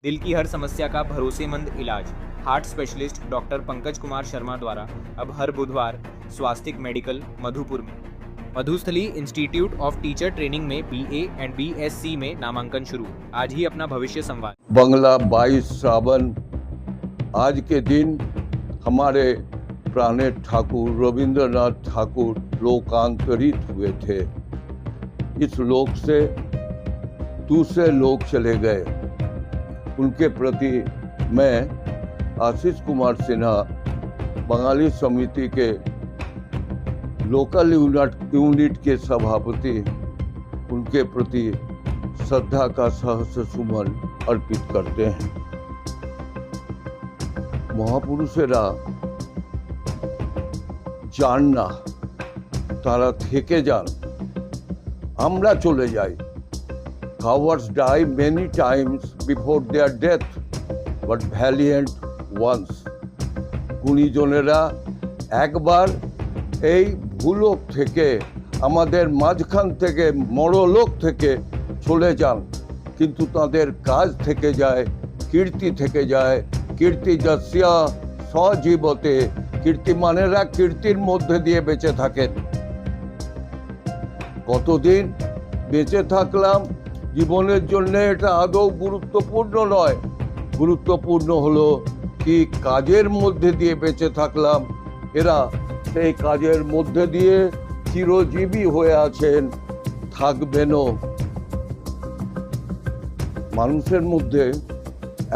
दिल की हर समस्या का भरोसेमंद इलाज heart specialist doctor Pankaj Kumar Sharma द्वारा अब हर बुधवार स्वास्तिक मेडिकल मधुपुर में। Madhusthali institute of teacher training में BA एंड BSc में नामांकन शुरू। आज ही अपना भविष्य संवाद। बंगला 22 सावन। आज के दिन हमारे प्राणेश ठाकुर रविंद्रनाथ ठाकुर लोकांतरित हुए थे। इस लोक से दूसरे लोक चले गए। उनके प्रति मैं आशीष कुमार सिन्हा बंगाली समिति के लोकल यूनिट के सभापति उनके प्रति श्रद्धा का सहस्र सुमन अर्पित करते हैं। মহাপুরুষেরা যান না, তারা থেকে যান, আমরা চলে যাই। Cowards die many times before their death, but valiant once. গুণীজনেরা একবার এই ভূলোক থেকে আমাদের মাঝখান থেকে মরলোক থেকে চলে যান, কিন্তু তাদের কাজ থেকে যায়, কীর্তি থেকে যায়। কীর্তি যস্য সজীবতে, কীর্তিমানেরা কীর্তির মধ্যে দিয়ে বেঁচে থাকেন। কতদিন বেঁচে থাকলাম জীবনের জন্য এটা আদৌ গুরুত্বপূর্ণ নয়। গুরুত্বপূর্ণ হলো কি কাজের মধ্যে দিয়ে বেঁচে থাকলাম। এরা সেই কাজের মধ্যে দিয়ে চিরজীবী হয়ে আছেন, থাকবেনও। মানুষের মধ্যে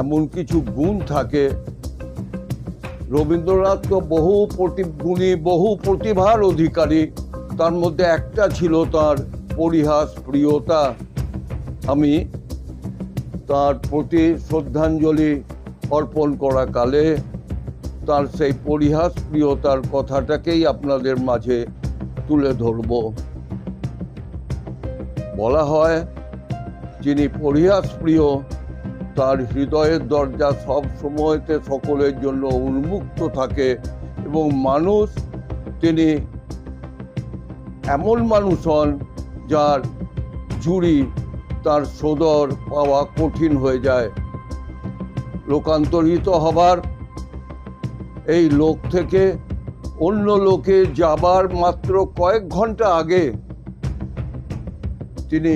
এমন কিছু গুণ থাকে। রবীন্দ্রনাথ তো বহু গুণী, বহু প্রতিভার অধিকারী। তার মধ্যে একটা ছিল তার পরিহাস প্রিয়তা। আমি তার প্রতি শ্রদ্ধাঞ্জলি অর্পণ করা কালে তার সেই পরিহাস প্রিয়তার কথাটাকেই আপনাদের মাঝে তুলে ধরব। বলা হয় যিনি পরিহাস প্রিয় তার হৃদয়ের দরজা সব সময়তে সকলের জন্য উন্মুক্ত থাকে, এবং মানুষ তিনি এমন মানুষ হন যার জুড়ি তার সদর পাওয়া কঠিন হয়ে যায়। লোকান্তরিত হবার এই লোক থেকে অন্য লোকে যাবার মাত্র কয়েক ঘন্টা আগে তিনি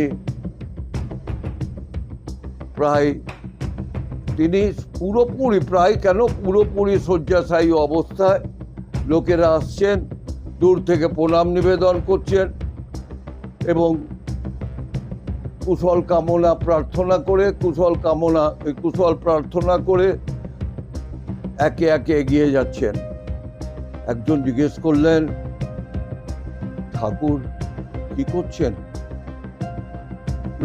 পুরোপুরি শয্যাশায়ী অবস্থায়। লোকেরা আসছেন, দূর থেকে প্রণাম নিবেদন করছেন এবং কুশল প্রার্থনা করে একে একে এগিয়ে যাচ্ছেন। একজন জিজ্ঞেস করলেন, ঠাকুর কি করছেন?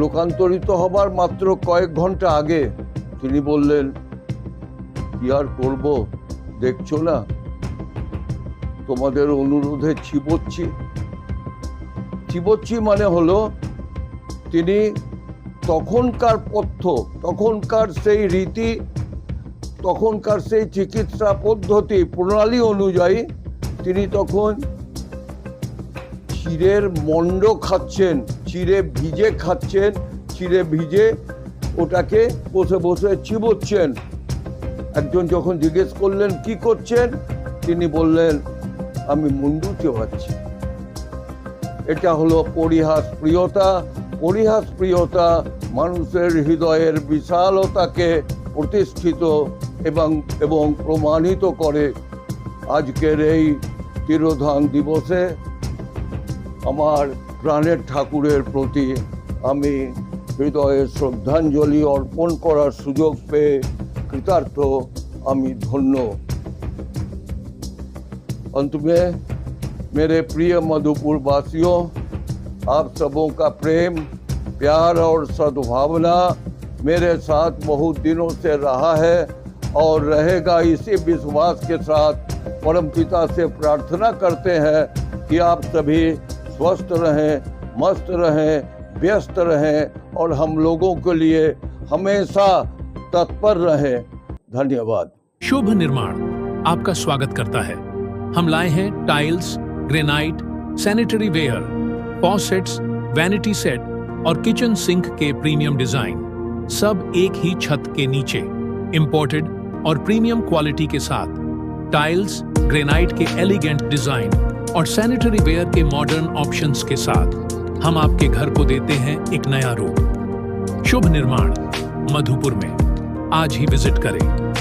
লোকান্তরিত হবার মাত্র কয়েক ঘন্টা আগে তিনি বললেন, কি আর করব, দেখছো না তোমাদের অনুরোধে চিবোচ্ছি। মানে হলো তিনি তখনকার তখনকার সেই রীতি, তখনকার সেই চিকিৎসা পদ্ধতি প্রণালী অনুযায়ী তিনি তখন চিড়ের মণ্ড খাচ্ছেন, চিড়ে ভিজে ওটাকে বসে বসে চিবোচ্ছেন। একজন যখন জিজ্ঞেস করলেন কি করছেন, তিনি বললেন আমি মুন্ডু চেবাচ্ছি। এটা হলো পরিহাস প্রিয়তা মানুষের হৃদয়ের বিশালতাকে প্রতিষ্ঠিত এবং প্রমাণিত করে। আজকের এই তিরোধান দিবসে আমার প্রাণের ঠাকুরের প্রতি আমি হৃদয়ের শ্রদ্ধাঞ্জলি অর্পণ করার সুযোগ পেয়ে কৃতার্থ, আমি ধন্য। अंत में मेरे प्रिय मधुपुर वासियों, आप सबों का प्रेम, प्यार और सद्भावना मेरे साथ बहुत दिनों से रहा है और रहेगा। इसी विश्वास के साथ परमपिता से प्रार्थना करते हैं कि आप सभी स्वस्थ रहें, मस्त रहें, व्यस्त रहें और हम लोगों के लिए हमेशा तत्पर रहें। धन्यवाद। शुभ निर्माण आपका स्वागत करता है। हम लाए हैं tiles, granite, sanitary ware, faucets, vanity set और किचन सिंक के प्रीमियम डिजाइन। सब एक ही छत के नीचे, इंपोर्टेड और प्रीमियम क्वालिटी के साथ, टाइल्स, ग्रेनाइट के एलिगेंट डिजाइन और सैनिटरी वेयर के मॉडर्न ऑप्शंस के साथ हम आपके घर को देते हैं एक नया रूप। शुभ निर्माण, मधुपुर में। आज ही विजिट करें।